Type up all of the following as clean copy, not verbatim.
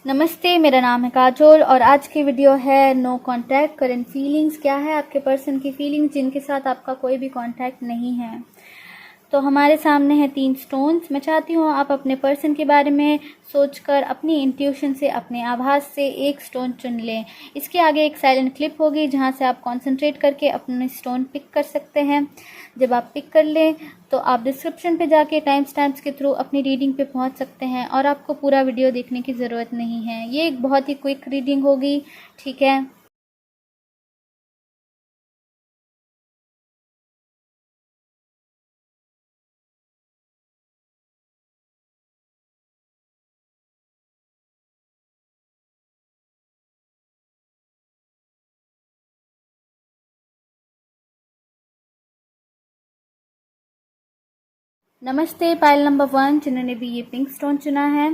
नमस्ते, मेरा नाम है काजोल और आज की वीडियो है नो कांटेक्ट करंट फीलिंग्स। क्या है आपके पर्सन की फीलिंग्स जिनके साथ आपका कोई भी कांटेक्ट नहीं है। तो हमारे सामने है 3 स्टोन्स। मैं चाहती हूँ आप अपने पर्सन के बारे में सोचकर अपनी इंट्यूशन से, अपने आभास से एक स्टोन चुन लें। इसके आगे एक साइलेंट क्लिप होगी जहाँ से आप कंसंट्रेट करके अपने स्टोन पिक कर सकते हैं। जब आप पिक कर लें तो आप डिस्क्रिप्शन पे जाके टाइम स्टैम्प्स के थ्रू अपनी रीडिंग पे पहुँच सकते हैं और आपको पूरा वीडियो देखने की ज़रूरत नहीं है। ये एक बहुत ही क्विक रीडिंग होगी, ठीक है। नमस्ते पाइल नंबर 1 जिन्होंने भी ये पिंक स्टोन चुना है।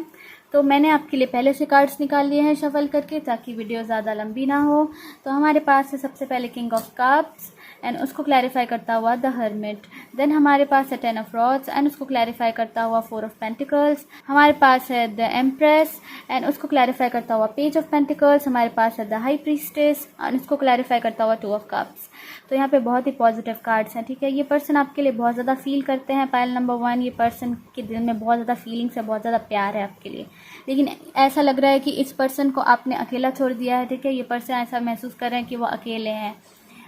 तो मैंने आपके लिए पहले से कार्ड्स निकाल लिए हैं शफल करके, ताकि वीडियो ज़्यादा लंबी ना हो। तो हमारे पास है सबसे पहले किंग ऑफ कप्स एंड उसको क्लैरिफाई करता हुआ द हर्मिट। देन हमारे पास है 10 ऑफ रॉड्स एंड उसको क्लैरिफाई करता हुआ 4 ऑफ पेंटिकल्स। हमारे पास है द एम्प्रेस एंड उसको क्लैरिफाई करता हुआ पेज ऑफ पेंटिकल्स। हमारे पास है द हाई प्रीस्टेस एंड उसको क्लैरिफाई करता हुआ 2 ऑफ कप्स। तो यहाँ पे बहुत ही पॉजिटिव कार्ड्स हैं, ठीक है। ये पर्सन आपके लिए बहुत ज़्यादा फील करते हैं। पाइल नंबर 1, ये पर्सन के दिल में बहुत ज़्यादा फीलिंग्स है, बहुत ज़्यादा प्यार है आपके लिए। लेकिन ऐसा लग रहा है कि इस पर्सन को आपने अकेला छोड़ दिया है, ठीक है। ये पर्सन ऐसा महसूस कर रहे हैं कि वो अकेले हैं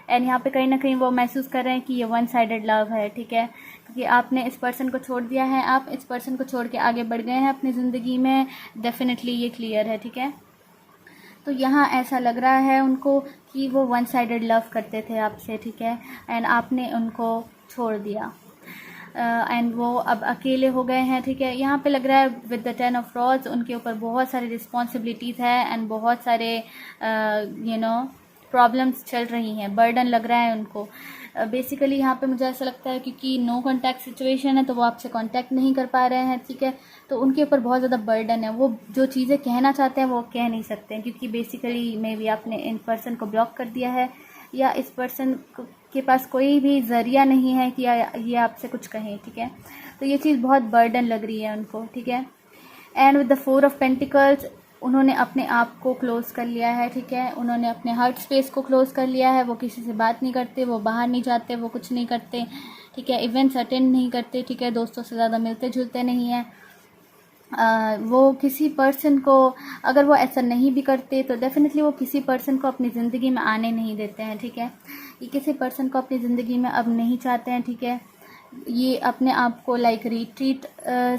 एंड यहाँ पे कहीं ना कहीं वो महसूस कर रहे हैं कि ये वन साइडेड लव है, ठीक है। क्योंकि आपने इस पर्सन को छोड़ दिया है, आप इस पर्सन को छोड़ के आगे बढ़ गए हैं अपनी ज़िंदगी में। डेफिनेटली ये क्लियर है, ठीक है। तो यहाँ ऐसा लग रहा है उनको कि वो वन साइडेड लव करते थे आपसे, ठीक है, एंड आपने उनको छोड़ दिया एंड वो अब अकेले हो गए हैं, ठीक है। यहाँ पे लग रहा है विद द 10 ऑफ रॉड्स उनके ऊपर बहुत सारी रिस्पॉन्सिबिलिटीज़ है एंड बहुत सारे प्रॉब्लम्स चल रही हैं, बर्डन लग रहा है उनको। बेसिकली यहाँ पे मुझे ऐसा लगता है क्योंकि नो कांटेक्ट सिचुएशन है तो वो आपसे कांटेक्ट नहीं कर पा रहे हैं, ठीक है। तो उनके ऊपर बहुत ज़्यादा बर्डन है, वो जो चीज़ें कहना चाहते हैं वो कह नहीं सकते हैं क्योंकि बेसिकली मे बी आपने इन पर्सन को ब्लॉक कर दिया है या इस पर्सन के पास कोई भी ज़रिया नहीं है कि ये आपसे कुछ कहें, ठीक है। तो ये चीज़ बहुत बर्डन लग रही है उनको, ठीक है। And with the 4 of pentacles उन्होंने अपने आप को क्लोज कर लिया है, ठीक है। उन्होंने अपने हार्ट स्पेस को क्लोज कर लिया है। वो किसी से बात नहीं करते, वो बाहर नहीं जाते, वो कुछ नहीं करते, ठीक है। इवेंट्स अटेंड नहीं करते, ठीक है। दोस्तों से ज़्यादा मिलते जुलते नहीं हैं। वो किसी पर्सन को, अगर वो ऐसा नहीं भी करते तो डेफिनेटली वो किसी पर्सन को अपनी ज़िंदगी में आने नहीं देते हैं, ठीक है। ये किसी पर्सन को अपनी ज़िंदगी में अब नहीं चाहते हैं, ठीक है। ये अपने आप को लाइक रिट्रीट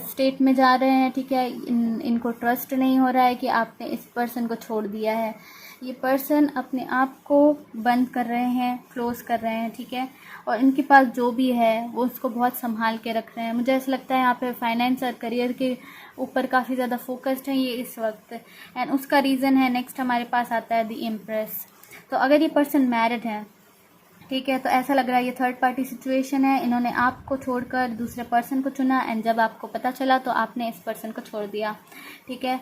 स्टेट में जा रहे हैं, ठीक है। इनको ट्रस्ट नहीं हो रहा है कि आपने इस पर्सन को छोड़ दिया है। ये पर्सन अपने आप को बंद कर रहे हैं, क्लोज कर रहे हैं, ठीक है। और इनके पास जो भी है वो उसको बहुत संभाल के रख रहे हैं। मुझे ऐसा लगता है यहाँ पे फाइनेंस और करियर के ऊपर काफ़ी ज़्यादा फोकस्ड हैं ये इस वक्त, एंड उसका रीज़न है, नेक्स्ट हमारे पास आता है द एम्प्रेस। तो अगर ये पर्सन मैरिड है, ठीक है, तो ऐसा लग रहा है ये थर्ड पार्टी सिचुएशन है। इन्होंने आपको छोड़कर दूसरे पर्सन को चुना एंड जब आपको पता चला तो आपने इस पर्सन को छोड़ दिया, ठीक है।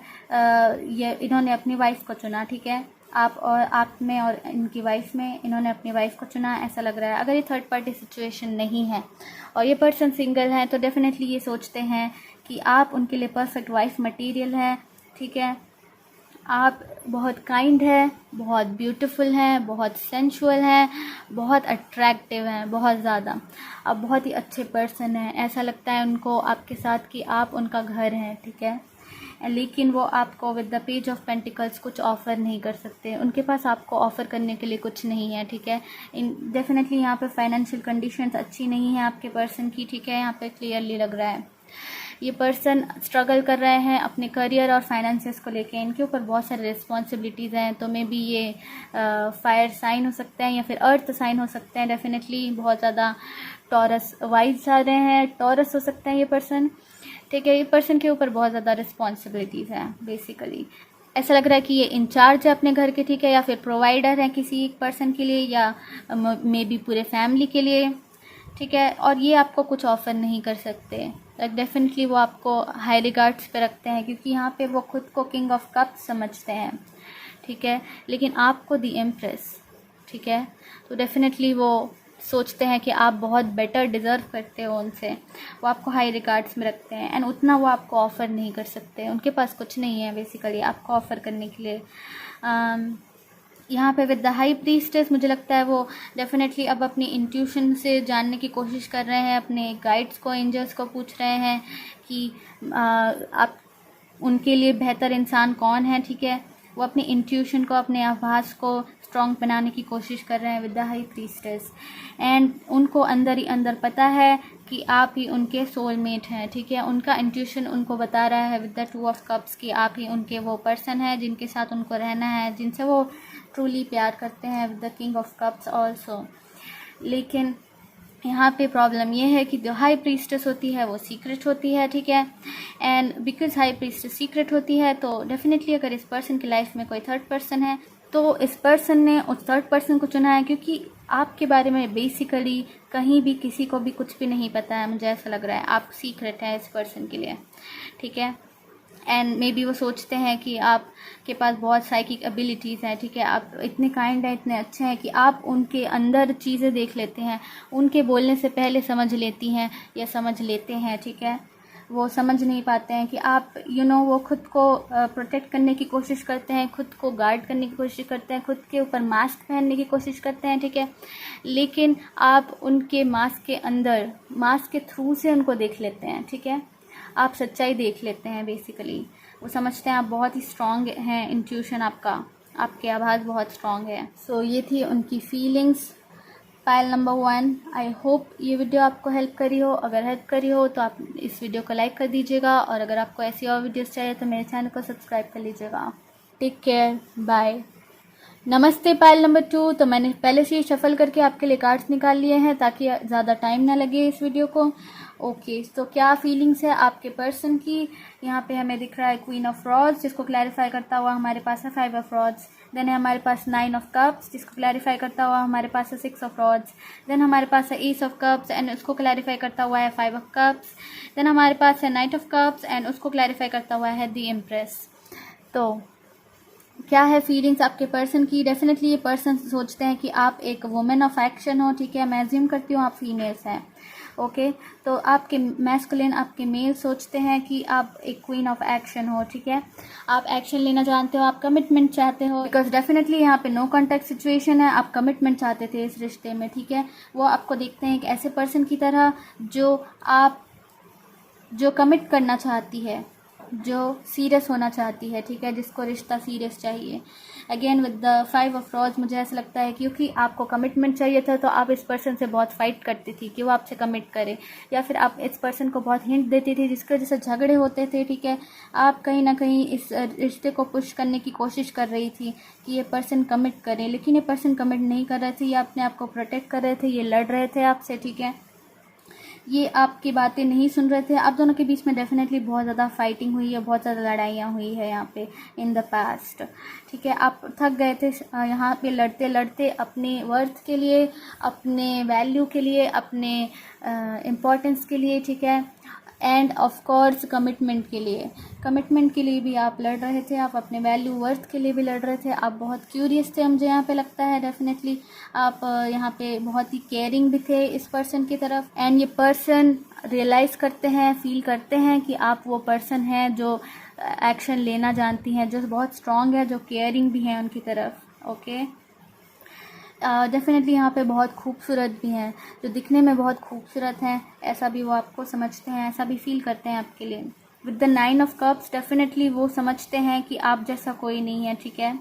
ये इन्होंने अपनी वाइफ को चुना, ठीक है। आप में और इनकी वाइफ में इन्होंने अपनी वाइफ को चुना, ऐसा लग रहा है। अगर ये थर्ड पार्टी सिचुएशन नहीं है और ये पर्सन सिंगल है तो डेफिनेटली ये सोचते हैं कि आप उनके लिए परफेक्ट वाइफ मटेरियल है, ठीक है। आप बहुत काइंड है, बहुत ब्यूटीफुल हैं, बहुत सेंशुअल हैं, बहुत अट्रैक्टिव हैं, बहुत ज़्यादा। आप बहुत ही अच्छे पर्सन हैं। ऐसा लगता है उनको आपके साथ कि आप उनका घर हैं, ठीक है। लेकिन वो आपको with the page of pentacles कुछ ऑफ़र नहीं कर सकते। उनके पास आपको ऑफ़र करने के लिए कुछ नहीं है, ठीक है। डेफिनेटली यहाँ पे फाइनेंशियल कंडीशंस अच्छी नहीं है आपके पर्सन की, ठीक है। यहाँ पे क्लियरली लग रहा है ये पर्सन स्ट्रगल कर रहे हैं अपने करियर और फाइनेंसेस को लेके। इनके ऊपर बहुत सारे रिस्पॉन्सिबिलिटीज़ हैं, तो मे बी ये फायर साइन हो सकते हैं या फिर अर्थ साइन हो सकते हैं। डेफिनेटली बहुत ज़्यादा टॉरस वाइज आ रहे हैं, टॉरस हो सकते हैं ये पर्सन, ठीक है। ये पर्सन के ऊपर बहुत ज़्यादा रिस्पॉन्सिबिलिटीज़ हैं। बेसिकली ऐसा लग रहा है कि ये इंचार्ज है अपने घर के, ठीक है, या फिर प्रोवाइडर है किसी एक पर्सन के लिए या मे बी पूरे फैमिली के लिए, ठीक है। और ये आपको कुछ ऑफ़र नहीं कर सकते। डेफिनेटली वो आपको हाई रिगार्ड्स पे रखते हैं क्योंकि यहाँ पे वो खुद को किंग ऑफ कप्स समझते हैं, ठीक है। लेकिन आपको दी एम्प्रेस, ठीक है। तो डेफिनेटली वो सोचते हैं कि आप बहुत बेटर डिज़र्व करते हो उनसे, वो आपको हाई रिगार्ड्स में रखते हैं, एंड उतना वो आपको ऑफ़र नहीं कर सकते, उनके पास कुछ नहीं है बेसिकली आपको ऑफ़र करने के लिए। यहाँ पे विद द हाई प्रीस्टेस मुझे लगता है वो डेफिनेटली अब अपनी इंट्यूशन से जानने की कोशिश कर रहे हैं, अपने गाइड्स को, एंजल्स को पूछ रहे हैं कि आप उनके लिए बेहतर इंसान कौन है, ठीक है। वो अपनी इंट्यूशन को, अपने आभास को स्ट्रॉन्ग बनाने की कोशिश कर रहे हैं with the high priestess, and उनको अंदर ही अंदर पता है कि आप ही उनके सोलमेट हैं, ठीक है। उनका इंट्यूशन उनको बता रहा है विद द 2 ऑफ कप्स कि आप ही उनके वो पर्सन है जिनके साथ उनको रहना है, जिनसे वो ट्रूली प्यार करते हैं, with the king of cups also. लेकिन यहाँ पे प्रॉब्लम ये है कि जो हाई प्रीस्टेस होती है वो सीक्रेट होती है, ठीक है। And because high priestess secret होती है तो डेफिनेटली अगर इस पर्सन की लाइफ में कोई थर्ड पर्सन है तो इस पर्सन ने उस थर्ड पर्सन को चुना है क्योंकि आपके बारे में बेसिकली कहीं भी किसी को भी कुछ भी नहीं पता है। मुझे ऐसा लग रहा है आप सीक्रेट है इस पर्सन के लिए, ठीक है। एंड मे बी वो सोचते हैं कि आपके पास बहुत साइकिक एबिलिटीज़ हैं, ठीक है। आप इतने काइंड हैं, इतने अच्छे हैं कि आप उनके अंदर चीज़ें देख लेते हैं, उनके बोलने से पहले समझ लेती हैं या समझ लेते हैं, ठीक है। वो समझ नहीं पाते हैं कि आप वो खुद को प्रोटेक्ट करने की कोशिश करते हैं, खुद को गार्ड करने की कोशिश करते हैं, खुद के ऊपर मास्क पहनने की कोशिश करते हैं, ठीक है। लेकिन आप उनके मास्क के अंदर, मास्क के थ्रू से उनको देख लेते हैं, ठीक है। आप सच्चाई देख लेते हैं बेसिकली। वो समझते हैं आप बहुत ही स्ट्रॉन्ग हैं, इंट्यूशन आपके आवाज़ बहुत स्ट्रॉन्ग है। सो ये थी उनकी feelings pile number 1। I hope ये वीडियो आपको हेल्प करी हो। अगर हेल्प करी हो तो आप इस वीडियो को लाइक कर दीजिएगा, और अगर आपको ऐसी और वीडियोस चाहिए तो मेरे चैनल को सब्सक्राइब कर लीजिएगा। Take care, bye. नमस्ते पाइल नंबर 2। तो मैंने पहले से ही शफल करके आपके लिए कार्ड्स निकाल लिए हैं ताकि ज़्यादा टाइम ना लगे इस वीडियो को। ओके, तो क्या फीलिंग्स है आपके पर्सन की। यहाँ पे हमें दिख रहा है क्वीन ऑफ रॉड्स, जिसको क्लैरिफाई करता हुआ हमारे पास है 5 ऑफ रॉड्स। देन है हमारे पास 9 ऑफ कप्स, जिसको क्लैरिफाई करता हुआ हमारे पास है 6 ऑफ रॉड्स। देन हमारे पास है एस ऑफ कप्स एंड उसको क्लैरिफाई करता हुआ है 5 ऑफ कप्स। देन हमारे पास है नाइट ऑफ कप्स एंड उसको क्लैरिफाई करता हुआ है द एम्प्रेस। तो क्या है फीलिंग्स आपके पर्सन की। डेफिनेटली ये पर्सन सोचते हैं कि आप एक वुमेन ऑफ एक्शन हो, ठीक है। मैं अज्यूम करती हूँ आप फीमेल्स हैं, ओके। तो आपके मैस्कुलिन, आपके मेल सोचते हैं कि आप एक क्वीन ऑफ एक्शन हो, ठीक है। आप एक्शन लेना जानते हो, आप कमिटमेंट चाहते हो, बिकॉज डेफिनेटली यहाँ पे नो कॉन्टैक्ट सिचुएशन है। आप कमिटमेंट चाहते थे इस रिश्ते में, ठीक है। वो आपको देखते हैं एक ऐसे पर्सन की तरह जो कमिट करना चाहती है, जो सीरियस होना चाहती है, ठीक है, जिसको रिश्ता सीरियस चाहिए। Again with the 5 of rods मुझे ऐसा लगता है क्योंकि आपको कमिटमेंट चाहिए था तो आप इस पर्सन से बहुत फाइट करती थी कि वो आपसे कमिट करे, या फिर आप इस पर्सन को बहुत हिंट देती थी जिसके वजह से झगड़े होते थे, ठीक है। आप कहीं ना कहीं इस रिश्ते को पुश करने की कोशिश कर रही थी कि ये पर्सन कमिट करे, लेकिन ये पर्सन कमिट नहीं कर रहे थे। ये अपने आप को प्रोटेक्ट कर रहे थे, ये लड़ रहे थे आपसे, ठीक है। ये आपकी बातें नहीं सुन रहे थे। आप दोनों के बीच में डेफिनेटली बहुत ज़्यादा फाइटिंग हुई है, बहुत ज़्यादा लड़ाइयाँ हुई है यहाँ पे इन द पास्ट, ठीक है। आप थक गए थे यहाँ पे लड़ते लड़ते अपने वर्थ के लिए, अपने वैल्यू के लिए, अपने इम्पोर्टेंस के लिए, ठीक है। एंड ऑफ कोर्स कमिटमेंट के लिए भी आप लड़ रहे थे। आप अपने वैल्यू वर्थ के लिए भी लड़ रहे थे। आप बहुत क्यूरियस थे, मुझे यहाँ पे लगता है। डेफिनेटली आप यहाँ पे बहुत ही केयरिंग भी थे इस पर्सन की तरफ, एंड ये पर्सन रियलाइज़ करते हैं, फील करते हैं कि आप वो पर्सन हैं जो एक्शन लेना जानती हैं, जो बहुत स्ट्रॉन्ग है, जो केयरिंग भी हैं उनकी तरफ, ओके। डेफिनेटली यहाँ पे बहुत खूबसूरत भी हैं, जो दिखने में बहुत खूबसूरत हैं, ऐसा भी वो आपको समझते हैं, ऐसा भी फील करते हैं आपके लिए। With the 9 of cups definitely वो समझते हैं कि आप जैसा कोई नहीं है, ठीक है।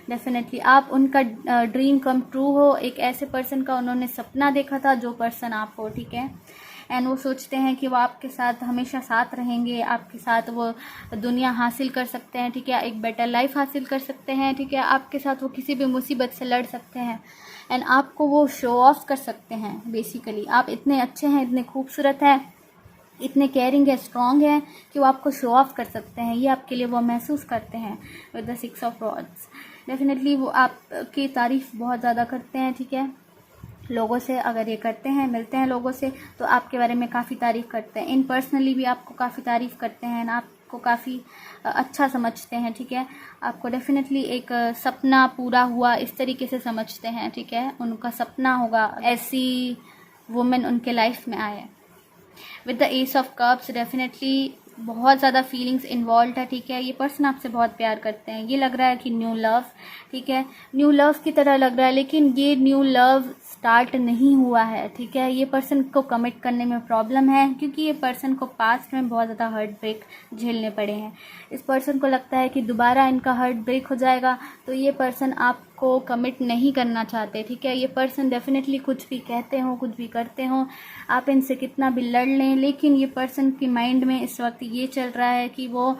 डेफिनेटली आप उनका ड्रीम कम ट्रू हो, एक ऐसे पर्सन का उन्होंने सपना देखा था जो पर्सन आप हो, ठीक है। एंड वो सोचते हैं कि वो आपके साथ हमेशा साथ रहेंगे, आपके साथ वो दुनिया हासिल कर सकते हैं, ठीक है, एक बेटर लाइफ हासिल कर सकते हैं, ठीक है। आपके साथ वो किसी भी मुसीबत से लड़ सकते हैं, एंड आपको वो शो ऑफ कर सकते हैं। बेसिकली आप इतने अच्छे हैं, इतने खूबसूरत हैं, इतने केयरिंग है, स्ट्रॉन्ग है कि वो आपको शो ऑफ कर सकते हैं। ये आपके लिए वो महसूस करते हैं with the 6 of rods. Definitely वो आपकी तारीफ़ बहुत ज़्यादा करते हैं, ठीक है। लोगों से अगर ये करते हैं, मिलते हैं लोगों से, तो आपके बारे में काफ़ी तारीफ़ करते हैं। इन पर्सनली भी आपको काफ़ी तारीफ़ करते हैं ना, आपको काफ़ी अच्छा समझते हैं, ठीक है। आपको डेफिनेटली एक सपना पूरा हुआ इस तरीके से समझते हैं, ठीक है। उनका सपना होगा ऐसी वुमेन उनके लाइफ में आए। With the S of cups definitely बहुत ज़्यादा फीलिंग्स इन्वॉल्व है, ठीक है। ये पर्सन आपसे बहुत प्यार करते हैं। ये लग रहा है कि न्यू लव, ठीक है, न्यू लव की तरह लग रहा है, लेकिन ये न्यू लव स्टार्ट नहीं हुआ है, ठीक है। ये पर्सन को कमिट करने में प्रॉब्लम है, क्योंकि ये पर्सन को पास्ट में बहुत ज़्यादा हार्ट ब्रेक झेलने पड़े हैं। इस पर्सन को लगता है कि दोबारा इनका हार्ट ब्रेक हो जाएगा, तो ये पर्सन आपको कमिट नहीं करना चाहते, ठीक है। ये पर्सन डेफिनेटली कुछ भी कहते हो, कुछ भी करते हो, आप इनसे कितना भी लड़ लें, लेकिन ये पर्सन की माइंड में इस वक्त ये चल रहा है कि वो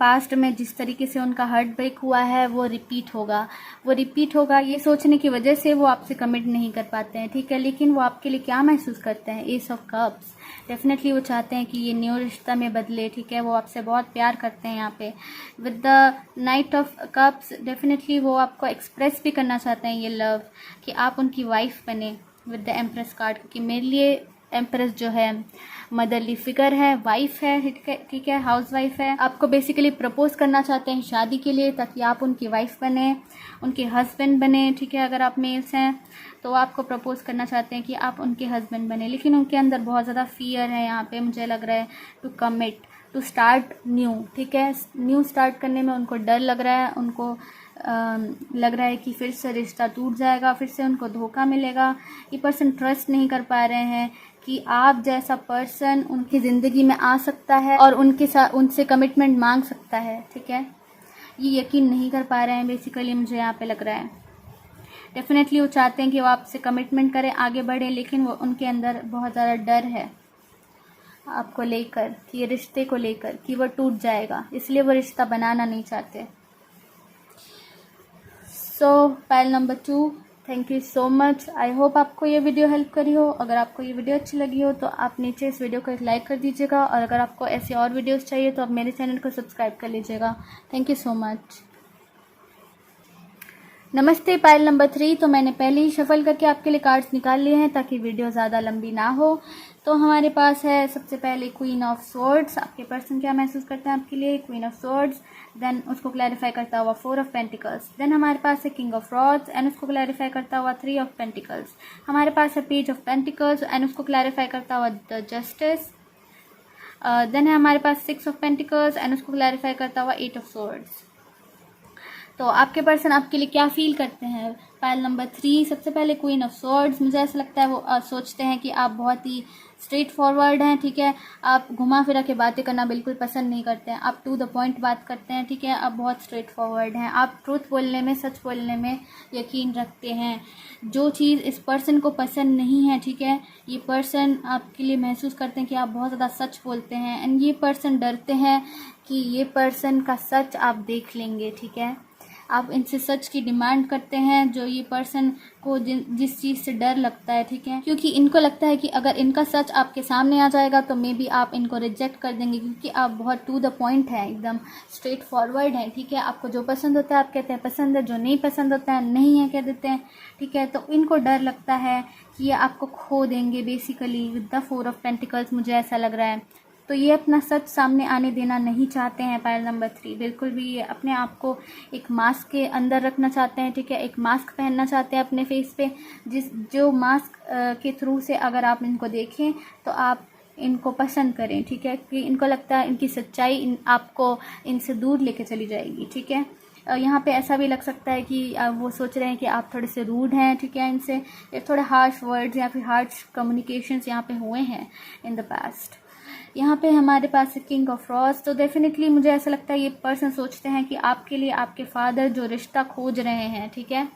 पास्ट में जिस तरीके से उनका हार्ट ब्रेक हुआ है वो रिपीट होगा। ये सोचने की वजह से वो आपसे कमिट नहीं कर पाते हैं, ठीक है। लेकिन वो आपके लिए क्या महसूस करते हैं? S of cups. डेफिनेटली वो चाहते हैं कि ये न्यू रिश्ता में बदले, ठीक है। वो आपसे बहुत प्यार करते हैं यहाँ पे। With the night of cups definitely वो आपको एक्सप्रेस भी करना चाहते हैं ये लव, कि आप उनकी वाइफ बने। विद द एम्प्रेस कार्ड, क्योंकि मेरे लिए एम्प्रेस जो है मदरली फिगर है, वाइफ है, ठीक है, हाउस वाइफ है। आपको बेसिकली प्रपोज करना चाहते हैं शादी के लिए, ताकि आप उनकी वाइफ बने, उनके हस्बैंड बने, ठीक है। अगर आप मेल्स हैं तो आपको प्रपोज करना चाहते हैं कि आप उनके हस्बैंड बने, लेकिन उनके अंदर बहुत ज़्यादा फियर है यहाँ पे, मुझे लग रहा है, to commit, to start new, ठीक है। न्यू स्टार्ट करने में उनको डर लग रहा है, उनको लग रहा है कि फिर से रिश्ता टूट जाएगा, फिर से उनको धोखा मिलेगा। ये पर्सन ट्रस्ट नहीं कर पा रहे हैं कि आप जैसा पर्सन उनकी ज़िंदगी में आ सकता है और उनके साथ उनसे कमिटमेंट मांग सकता है, ठीक है। ये यकीन नहीं कर पा रहे हैं बेसिकली, मुझे यहाँ पे लग रहा है। डेफिनेटली वो चाहते हैं कि वो आपसे कमिटमेंट करें, आगे बढ़ें, लेकिन वो उनके अंदर बहुत ज़्यादा डर है आपको लेकर, कि ये रिश्ते को लेकर कि वो टूट जाएगा, इसलिए वो रिश्ता बनाना नहीं चाहते। सो pile number 2, thank you so much. I hope आपको ये वीडियो हेल्प करी हो। अगर आपको ये वीडियो अच्छी लगी हो तो आप नीचे इस वीडियो को एक लाइक कर दीजिएगा, और अगर आपको ऐसे और वीडियोस चाहिए तो आप मेरे चैनल को सब्सक्राइब कर लीजिएगा। Thank you so much. नमस्ते पाइल नंबर 3। तो मैंने पहले ही शफल करके आपके लिए कार्ड्स निकाल लिए हैं ताकि वीडियो ज़्यादा लंबी ना हो। तो हमारे पास है सबसे पहले क्वीन ऑफ स्वॉर्ड्स। आपके पर्सन क्या महसूस करते हैं आपके लिए? क्वीन ऑफ स्वॉर्ड्स, देन उसको क्लैरिफाई करता हुआ 4 ऑफ पेंटिकल्स। देन हमारे पास है किंग ऑफ रॉड्स एंड उसको क्लैरिफाई करता हुआ 3 ऑफ पेंटिकल्स। हमारे पास है पेज ऑफ पेंटिकल्स एंड उसको क्लैरिफाई करता हुआ द जस्टिस। देन है हमारे पास 6 ऑफ पेंटिकल्स एंड उसको क्लैरिफाई करता हुआ 8 ऑफ स्वॉर्ड्स। तो आपके पर्सन आपके लिए क्या फील करते हैं? पाइल नंबर 3, सबसे पहले क्वीन ऑफ स्वॉर्ड्स। मुझे ऐसा लगता है वो सोचते हैं कि आप बहुत ही स्ट्रेट फॉरवर्ड हैं, ठीक है। आप घुमा फिरा के बातें करना बिल्कुल पसंद नहीं करते हैं, आप टू द पॉइंट बात करते हैं, ठीक है। आप बहुत स्ट्रेट फॉरवर्ड हैं, आप ट्रूथ बोलने में, सच बोलने में यकीन रखते हैं। जो चीज़ इस पर्सन को पसंद नहीं है, ठीक है, ये पर्सन आपके लिए महसूस करते हैं कि आप बहुत ज़्यादा सच बोलते हैं, एंड ये पर्सन डरते हैं कि ये पर्सन का सच आप देख लेंगे, ठीक है। आप इनसे सच की डिमांड करते हैं, जो ये पर्सन को जिस चीज़ से डर लगता है, ठीक है, क्योंकि इनको लगता है कि अगर इनका सच आपके सामने आ जाएगा तो मे बी आप इनको रिजेक्ट कर देंगे, क्योंकि आप बहुत टू द पॉइंट हैं, एकदम स्ट्रेट फॉरवर्ड हैं, ठीक है। आपको जो पसंद होता है आप कहते हैं पसंद है, जो नहीं पसंद होता है नहीं है कह देते हैं, ठीक है। तो इनको डर लगता है कि ये आपको खो देंगे basically with the 4 of pentacles, मुझे ऐसा लग रहा है। तो ये अपना सच सामने आने देना नहीं चाहते हैं पाइल नंबर 3, बिल्कुल भी। ये अपने आप को एक मास्क के अंदर रखना चाहते हैं, ठीक है, एक मास्क पहनना चाहते हैं अपने फेस पे, जो मास्क के थ्रू से अगर आप इनको देखें तो आप इनको पसंद करें, ठीक है, कि इनको लगता है इनकी सच्चाई आपको इनसे दूर लेके चली जाएगी, ठीक है। यहाँ पे ऐसा भी लग सकता है कि वो सोच रहे हैं कि आप थोड़े से रूड हैं, ठीक है, इनसे थोड़े हार्श वर्ड्स या फिर हार्श कम्युनिकेशंस यहाँ पे हुए हैं इन द पास्ट। यहाँ पे हमारे पास है किंग ऑफ रॉड्स। तो डेफिनेटली मुझे ऐसा लगता है ये पर्सन सोचते हैं कि आपके लिए आपके फादर जो रिश्ता खोज रहे हैं, ठीक है,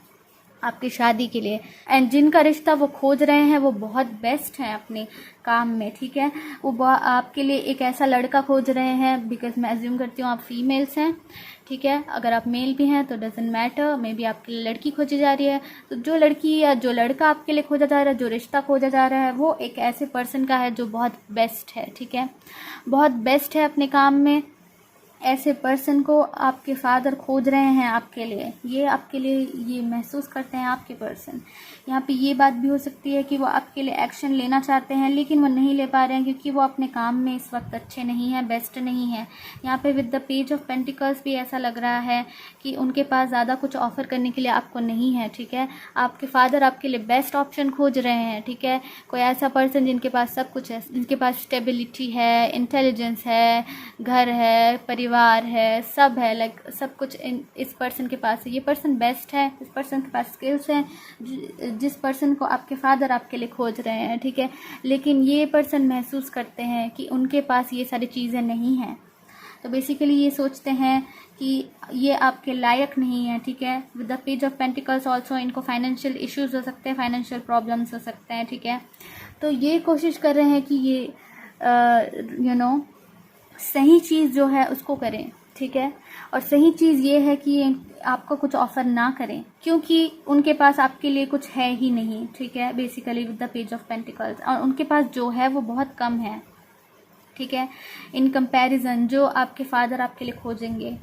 आपकी शादी के लिए, एंड जिनका रिश्ता वो खोज रहे हैं वो बहुत बेस्ट हैं अपने काम में, ठीक है। वो आपके लिए एक ऐसा लड़का खोज रहे हैं, बिकॉज मैं अज्यूम करती हूँ आप फीमेल्स हैं, ठीक है। अगर आप मेल भी हैं तो डजेंट मैटर, मे बी आपके लिए लड़की खोजी जा रही है। तो जो लड़की या जो लड़का आपके लिए खोजा जा रहा है, जो रिश्ता खोजा जा रहा है, वो एक ऐसे पर्सन का है जो बहुत बेस्ट है, ठीक है, बहुत बेस्ट है अपने काम में, ऐसे पर्सन को आपके फादर खोज रहे हैं आपके लिए, ये आपके लिए ये महसूस करते हैं आपके पर्सन। यहाँ पे ये बात भी हो सकती है कि वो आपके लिए एक्शन लेना चाहते हैं लेकिन वो नहीं ले पा रहे हैं क्योंकि वो अपने काम में इस वक्त अच्छे नहीं हैं, बेस्ट नहीं हैं। यहाँ पे with the page of pentacles भी ऐसा लग रहा है कि उनके पास ज़्यादा कुछ ऑफ़र करने के लिए आपको नहीं है, ठीक है। आपके फादर आपके लिए बेस्ट ऑप्शन खोज रहे हैं, ठीक है। कोई ऐसा पर्सन जिनके पास सब कुछ है, जिनके पास स्टेबिलिटी है, इंटेलिजेंस है, घर है, परिवार है, सब है, लाइक सब कुछ इस पर्सन के पास है। ये पर्सन बेस्ट है, इस पर्सन के पास स्किल्स हैं, जिस पर्सन को आपके फादर आपके लिए खोज रहे हैं, ठीक है। लेकिन ये पर्सन महसूस करते हैं कि उनके पास ये सारी चीज़ें नहीं हैं, तो बेसिकली ये सोचते हैं कि ये आपके लायक नहीं है, ठीक है। With the page of pentacles also इनको फाइनेंशियल इश्यूज हो सकते हैं, फाइनेंशियल प्रॉब्लम्स हो सकते हैं, ठीक है। तो ये कोशिश कर रहे हैं कि ये सही चीज़ जो है उसको करें, ठीक है। और सही चीज़ ये है कि आपको कुछ ऑफ़र ना करें क्योंकि उनके पास आपके लिए कुछ है ही नहीं, ठीक है। Basically with the page of pentacles, और उनके पास जो है वो बहुत कम है, ठीक है, इन कंपैरिजन जो आपके फादर आपके लिए खोजेंगे।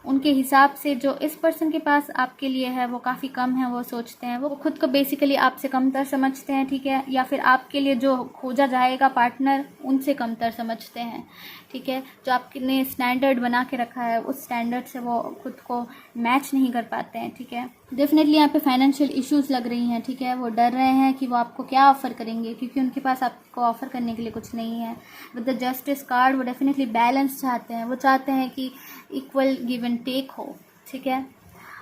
उनके हिसाब से जो इस पर्सन के पास आपके लिए है वो काफ़ी कम है, वो सोचते हैं, वो खुद को बेसिकली आपसे कमतर समझते हैं, ठीक है। या फिर आपके लिए जो खोजा जाएगा पार्टनर उनसे कमतर समझते हैं, ठीक है। जो आपने स्टैंडर्ड बना के रखा है उस स्टैंडर्ड से वो खुद को मैच नहीं कर पाते हैं, ठीक है। डेफिनेटली यहाँ पे फाइनेंशियल इश्यूज लग रही हैं, ठीक है। वो डर रहे हैं कि वो आपको क्या ऑफ़र करेंगे क्योंकि उनके पास आपको ऑफ़र करने के लिए कुछ नहीं है। विद द जस्टिस कार्ड वो डेफिनेटली बैलेंस चाहते हैं, वो चाहते हैं कि इक्वल गिव एंड टेक हो, ठीक है।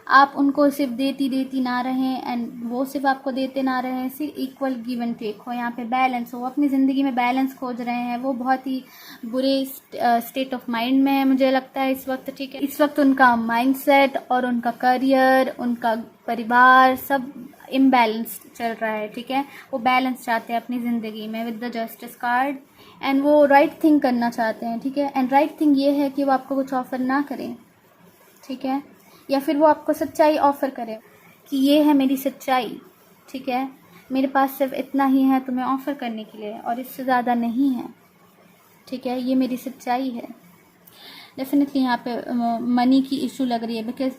आप उनको सिर्फ देती ना रहें एंड वो सिर्फ आपको देते ना रहें, सिर्फ इक्वल गिव एंड टेक हो, यहाँ पे बैलेंस हो। अपनी ज़िंदगी में बैलेंस खोज रहे हैं, वो बहुत ही बुरे स्टेट ऑफ माइंड में है मुझे लगता है इस वक्त, ठीक है। इस वक्त उनका माइंडसेट और उनका करियर, उनका परिवार सब इम्बैलेंस चल रहा है, ठीक है। वो बैलेंस चाहते हैं अपनी ज़िंदगी में with the justice card and वो राइट थिंग करना चाहते हैं, ठीक है। एंड राइट थिंग ये है कि वो आपको कुछ ऑफ़र ना करें, ठीक है, या फिर वो आपको सच्चाई ऑफ़र करे कि ये है मेरी सच्चाई, ठीक है। मेरे पास सिर्फ इतना ही है तुम्हें ऑफ़र करने के लिए और इससे ज़्यादा नहीं है, ठीक है। ये मेरी सच्चाई है। डेफिनेटली यहाँ पे मनी की इशू लग रही है बिकॉज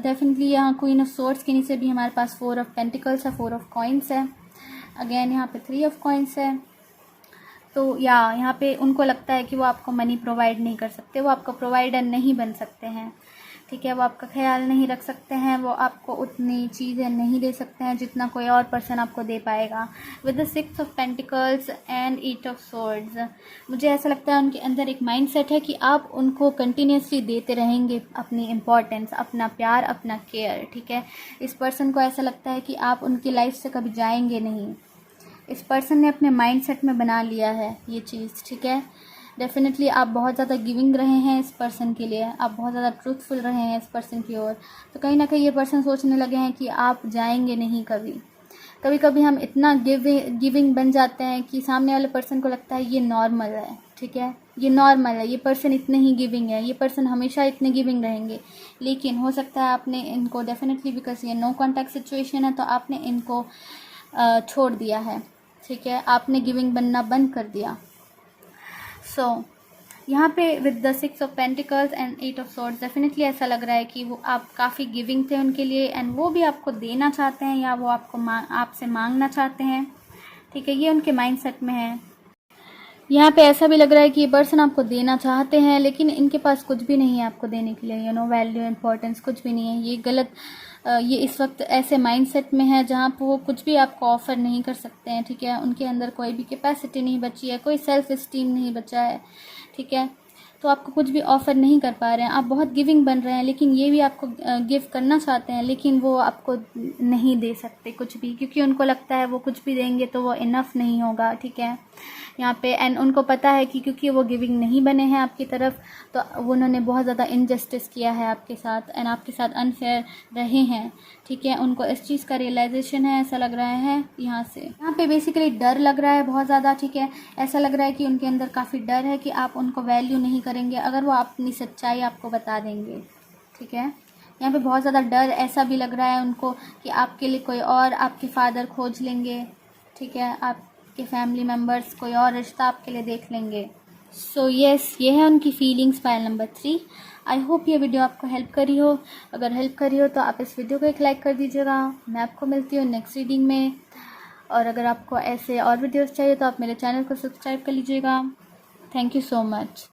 डेफिनेटली यहाँ क्वीन ऑफ सोर्ड्स के नीचे भी हमारे पास 4 ऑफ पेंटिकल्स है, 4 ऑफ कॉइन्स है, अगेन यहाँ पे 3 ऑफ कॉइन्स है। तो यहाँ पे उनको लगता है कि वो आपको मनी प्रोवाइड नहीं कर सकते, वो आपको प्रोवाइडर नहीं बन सकते हैं, ठीक है। वो आपका ख्याल नहीं रख सकते हैं, वो आपको उतनी चीज़ें नहीं दे सकते हैं जितना कोई और पर्सन आपको दे पाएगा। With the 6 of pentacles and 8 of swords मुझे ऐसा लगता है उनके अंदर एक माइंडसेट है कि आप उनको कंटिन्यूसली देते रहेंगे अपनी इम्पोर्टेंस, अपना प्यार, अपना केयर, ठीक है। इस पर्सन को ऐसा लगता है कि आप उनकी लाइफ से कभी जाएंगे नहीं। इस पर्सन ने अपने माइंडसेट में बना लिया है ये चीज़, ठीक है। डेफिनेटली आप बहुत ज़्यादा गिविंग रहे हैं इस पर्सन के लिए, आप बहुत ज़्यादा ट्रूथफुल रहे हैं इस पर्सन की ओर, तो कहीं ना कहीं ये पर्सन सोचने लगे हैं कि आप जाएंगे नहीं कभी। कभी कभी हम इतना गिविंग बन जाते हैं कि सामने वाले पर्सन को लगता है ये नॉर्मल है, ठीक है, ये नॉर्मल है, ये पर्सन इतने ही गिविंग है, ये पर्सन हमेशा इतने गिविंग रहेंगे। लेकिन हो सकता है आपने इनको डेफिनेटली बिकॉज ये नो कॉन्टैक्ट सिचुएशन है तो आपने इनको छोड़ दिया है, ठीक है। आपने गिविंग बनना बंद कर दिया। सो यहाँ पे with the 6 of pentacles and 8 of swords definitely ऐसा लग रहा है कि वो आप काफ़ी गिविंग थे उनके लिए एंड वो भी आपको देना चाहते हैं या वो आपको आपसे मांगना चाहते हैं, ठीक है। ये उनके माइंडसेट में है। यहाँ पे ऐसा भी लग रहा है कि ये पर्सन आपको देना चाहते हैं लेकिन इनके पास कुछ भी नहीं है आपको देने के लिए, वैल्यू, इंपॉर्टेंस कुछ भी नहीं है। ये गलत ये इस वक्त ऐसे माइंडसेट में है जहाँ पर वो कुछ भी आपको ऑफ़र नहीं कर सकते हैं, ठीक है। उनके अंदर कोई भी कैपेसिटी नहीं बची है, कोई सेल्फ इस्टीम नहीं बचा है, ठीक है। तो आपको कुछ भी ऑफ़र नहीं कर पा रहे हैं। आप बहुत गिविंग बन रहे हैं लेकिन ये भी आपको गिव करना चाहते हैं लेकिन वो आपको नहीं दे सकते कुछ भी क्योंकि उनको लगता है वो कुछ भी देंगे तो वो इनफ नहीं होगा, ठीक है। यहाँ पे एंड उनको पता है कि क्योंकि वो गिविंग नहीं बने हैं आपकी तरफ तो उन्होंने बहुत ज़्यादा इनजस्टिस किया है आपके साथ एंड आपके साथ अनफेयर रहे हैं, ठीक है। उनको इस चीज़ का रियलाइजेशन है, ऐसा लग रहा है यहाँ से। यहाँ पे बेसिकली डर लग रहा है बहुत ज़्यादा, ठीक है। ऐसा लग रहा है कि उनके अंदर काफ़ी डर है कि आप उनको वैल्यू नहीं करेंगे अगर वो अपनी सच्चाई आपको बता देंगे, ठीक है। यहाँ पे बहुत ज़्यादा डर ऐसा भी लग रहा है उनको कि आपके लिए कोई और आपके फादर खोज लेंगे, ठीक है। आपके फैमिली मेम्बर्स कोई और रिश्ता आपके लिए देख लेंगे, सो यस, ये है उनकी feelings file number 3। I hope ये वीडियो आपको हेल्प करी हो। अगर हेल्प करी हो तो आप इस वीडियो को एक लाइक कर दीजिएगा। मैं आपको मिलती हूँ नेक्स्ट रीडिंग में। और अगर आपको ऐसे और वीडियोस चाहिए तो आप मेरे चैनल को सब्सक्राइब कर लीजिएगा। Thank you so much.